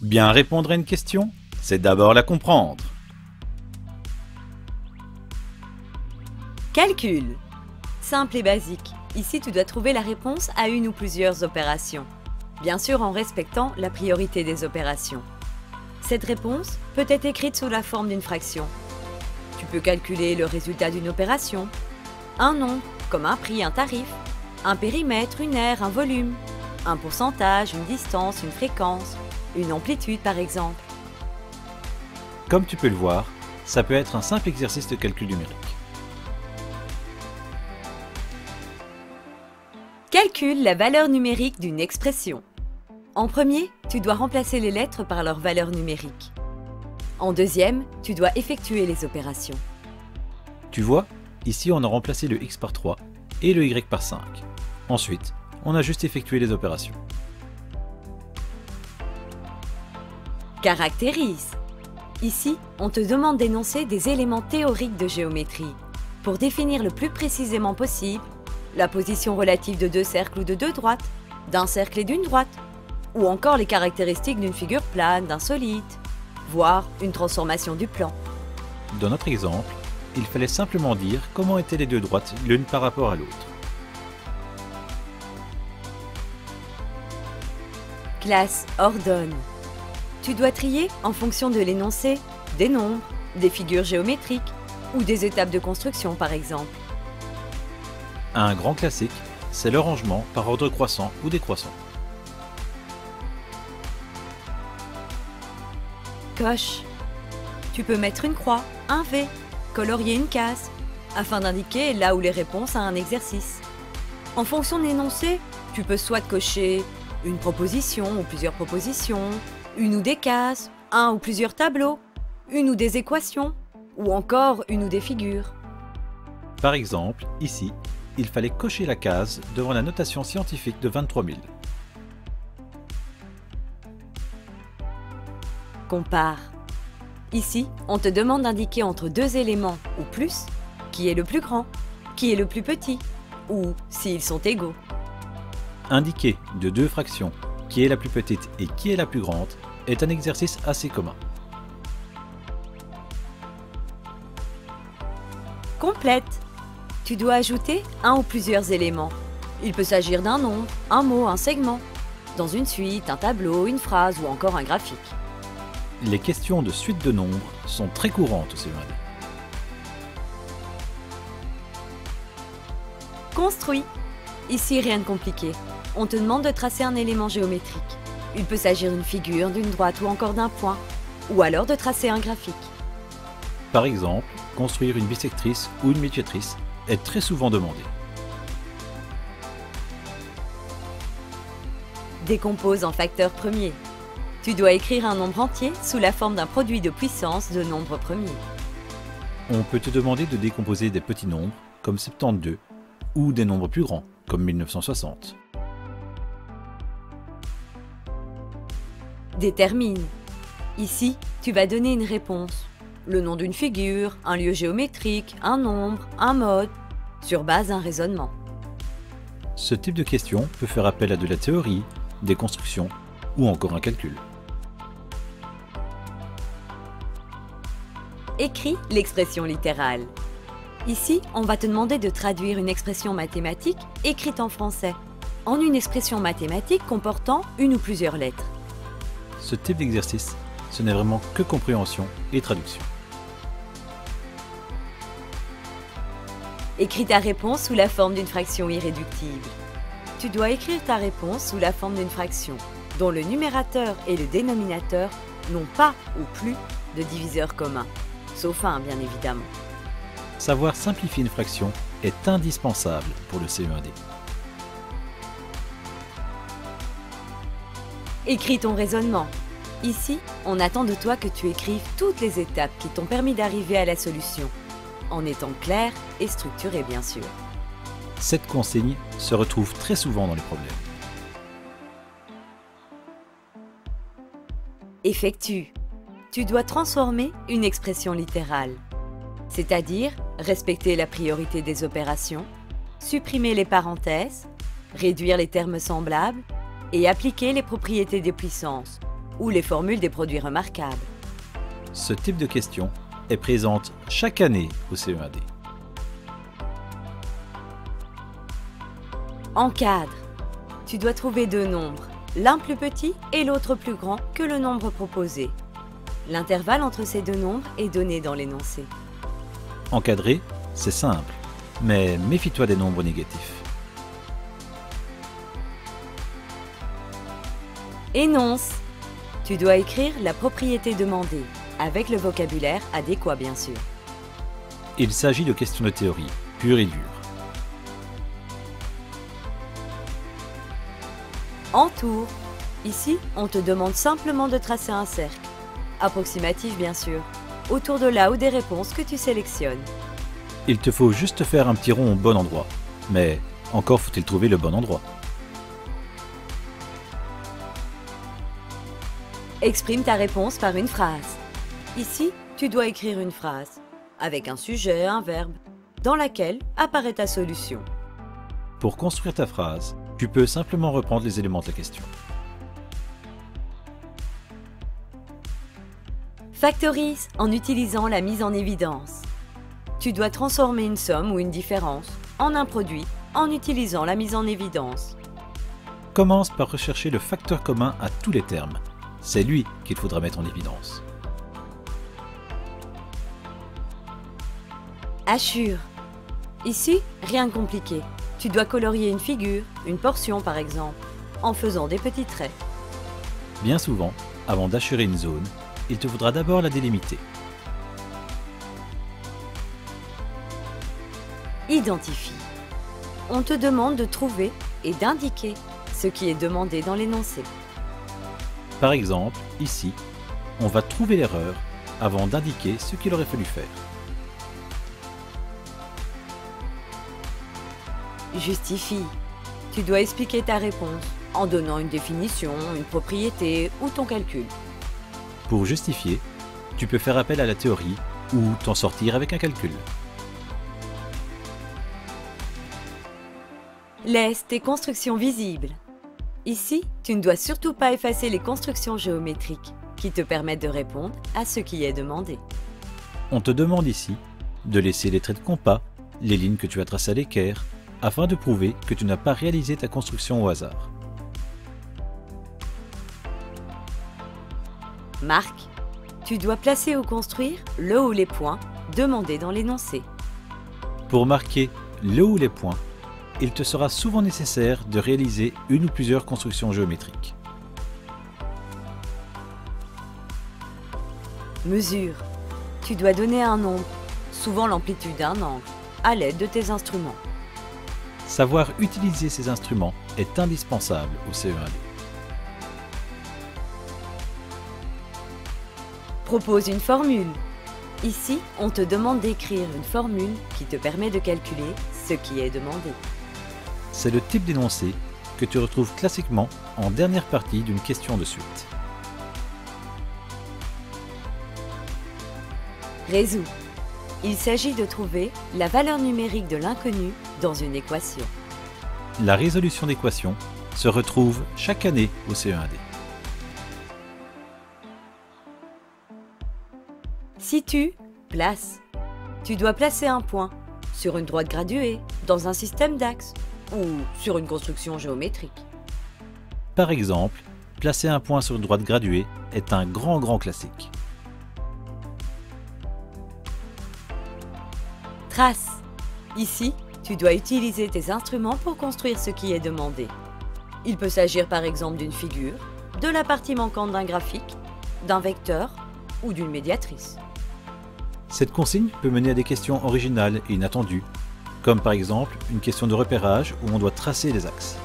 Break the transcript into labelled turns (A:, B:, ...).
A: Bien répondre à une question, c'est d'abord la comprendre.
B: Calcul. Simple et basique. Ici, tu dois trouver la réponse à une ou plusieurs opérations. Bien sûr en respectant la priorité des opérations. Cette réponse peut être écrite sous la forme d'une fraction. Tu peux calculer le résultat d'une opération, un nombre, comme un prix, un tarif, un périmètre, une aire, un volume, un pourcentage, une distance, une fréquence, une amplitude par exemple.
A: Comme tu peux le voir, ça peut être un simple exercice de calcul numérique.
B: Calcule la valeur numérique d'une expression. En premier, tu dois remplacer les lettres par leur valeur numérique. En deuxième, tu dois effectuer les opérations.
A: Tu vois, ici on a remplacé le x par 3 et le y par 5. Ensuite, on a juste effectué les opérations.
B: Caractérise. Ici, on te demande d'énoncer des éléments théoriques de géométrie pour définir le plus précisément possible la position relative de deux cercles ou de deux droites, d'un cercle et d'une droite, ou encore les caractéristiques d'une figure plane, d'un solide, voire une transformation du plan.
A: Dans notre exemple, il fallait simplement dire comment étaient les deux droites l'une par rapport à l'autre.
B: Classe ordonne. Tu dois trier en fonction de l'énoncé, des nombres, des figures géométriques ou des étapes de construction par exemple.
A: Un grand classique, c'est le rangement par ordre croissant ou décroissant.
B: Coche. Tu peux mettre une croix, un V, colorier une case, afin d'indiquer là où les réponses à un exercice. En fonction de l'énoncé, tu peux soit cocher une proposition ou plusieurs propositions, une ou des cases, un ou plusieurs tableaux, une ou des équations, ou encore une ou des figures.
A: Par exemple, ici, il fallait cocher la case devant la notation scientifique de 23 000.
B: Compare. Ici, on te demande d'indiquer entre deux éléments ou plus qui est le plus grand, qui est le plus petit, ou s'ils sont égaux.
A: Indiquer de deux fractions qui est la plus petite et qui est la plus grande est un exercice assez commun.
B: Complète. Tu dois ajouter un ou plusieurs éléments. Il peut s'agir d'un nombre, un mot, un segment, dans une suite, un tableau, une phrase ou encore un graphique.
A: Les questions de suite de nombres sont très courantes au CE1D.
B: Construit. Ici, rien de compliqué. On te demande de tracer un élément géométrique. Il peut s'agir d'une figure, d'une droite ou encore d'un point, ou alors de tracer un graphique.
A: Par exemple, construire une bisectrice ou une médiatrice est très souvent demandé.
B: Décompose en facteurs premiers. Tu dois écrire un nombre entier sous la forme d'un produit de puissance de nombres premiers.
A: On peut te demander de décomposer des petits nombres, comme 72, ou des nombres plus grands, comme 1960.
B: Détermine. Ici, tu vas donner une réponse. Le nom d'une figure, un lieu géométrique, un nombre, un mode, sur base d'un raisonnement.
A: Ce type de question peut faire appel à de la théorie, des constructions ou encore un calcul.
B: Écris l'expression littérale. Ici, on va te demander de traduire une expression mathématique écrite en français en une expression mathématique comportant une ou plusieurs lettres.
A: Ce type d'exercice, ce n'est vraiment que compréhension et traduction.
B: Écris ta réponse sous la forme d'une fraction irréductible. Tu dois écrire ta réponse sous la forme d'une fraction dont le numérateur et le dénominateur n'ont pas ou plus de diviseur commun, sauf un bien évidemment.
A: Savoir simplifier une fraction est indispensable pour le CE1D.
B: Écris ton raisonnement. Ici, on attend de toi que tu écrives toutes les étapes qui t'ont permis d'arriver à la solution, en étant clair et structuré bien sûr.
A: Cette consigne se retrouve très souvent dans les problèmes.
B: Effectue. Tu dois transformer une expression littérale, c'est-à-dire respecter la priorité des opérations, supprimer les parenthèses, réduire les termes semblables et appliquer les propriétés des puissances, ou les formules des produits remarquables.
A: Ce type de question est présente chaque année au CE1D.
B: Encadre. Tu dois trouver deux nombres, l'un plus petit et l'autre plus grand que le nombre proposé. L'intervalle entre ces deux nombres est donné dans l'énoncé.
A: Encadrer, c'est simple, mais méfie-toi des nombres négatifs.
B: Énonce. Tu dois écrire la propriété demandée, avec le vocabulaire adéquat bien sûr.
A: Il s'agit de questions de théorie, pure et dure.
B: Entoure. Ici, on te demande simplement de tracer un cercle, approximatif bien sûr, autour de là ou des réponses que tu sélectionnes.
A: Il te faut juste faire un petit rond au bon endroit, mais encore faut-il trouver le bon endroit.
B: Exprime ta réponse par une phrase. Ici, tu dois écrire une phrase, avec un sujet, un verbe, dans laquelle apparaît ta solution.
A: Pour construire ta phrase, tu peux simplement reprendre les éléments de la question.
B: Factorise en utilisant la mise en évidence. Tu dois transformer une somme ou une différence en un produit en utilisant la mise en évidence.
A: Commence par rechercher le facteur commun à tous les termes. C'est lui qu'il faudra mettre en évidence.
B: Hachure. Ici, rien de compliqué. Tu dois colorier une figure, une portion par exemple, en faisant des petits traits.
A: Bien souvent, avant d'hachurer une zone, il te faudra d'abord la délimiter.
B: Identifie. On te demande de trouver et d'indiquer ce qui est demandé dans l'énoncé.
A: Par exemple, ici, on va trouver l'erreur avant d'indiquer ce qu'il aurait fallu faire.
B: Justifie. Tu dois expliquer ta réponse en donnant une définition, une propriété ou ton calcul.
A: Pour justifier, tu peux faire appel à la théorie ou t'en sortir avec un calcul.
B: Laisse tes constructions visibles. Ici, tu ne dois surtout pas effacer les constructions géométriques qui te permettent de répondre à ce qui est demandé.
A: On te demande ici de laisser les traits de compas, les lignes que tu as tracées à l'équerre, afin de prouver que tu n'as pas réalisé ta construction au hasard.
B: Marque. Tu dois placer ou construire le ou les points demandés dans l'énoncé.
A: Pour marquer le ou les points, il te sera souvent nécessaire de réaliser une ou plusieurs constructions géométriques.
B: Mesure. Tu dois donner un nombre, souvent l'amplitude d'un angle, à l'aide de tes instruments.
A: Savoir utiliser ces instruments est indispensable au CE1D.
B: Propose une formule. Ici, on te demande d'écrire une formule qui te permet de calculer ce qui est demandé.
A: C'est le type d'énoncé que tu retrouves classiquement en dernière partie d'une question de suite.
B: Résous. Il s'agit de trouver la valeur numérique de l'inconnu dans une équation.
A: La résolution d'équations se retrouve chaque année au CE1D.
B: Situe, place. Tu dois placer un point sur une droite graduée, dans un système d'axes ou sur une construction géométrique.
A: Par exemple, placer un point sur une droite graduée est un grand classique.
B: Trace. Ici, tu dois utiliser tes instruments pour construire ce qui est demandé. Il peut s'agir par exemple d'une figure, de la partie manquante d'un graphique, d'un vecteur ou d'une médiatrice.
A: Cette consigne peut mener à des questions originales et inattendues, comme par exemple une question de repérage où on doit tracer les axes.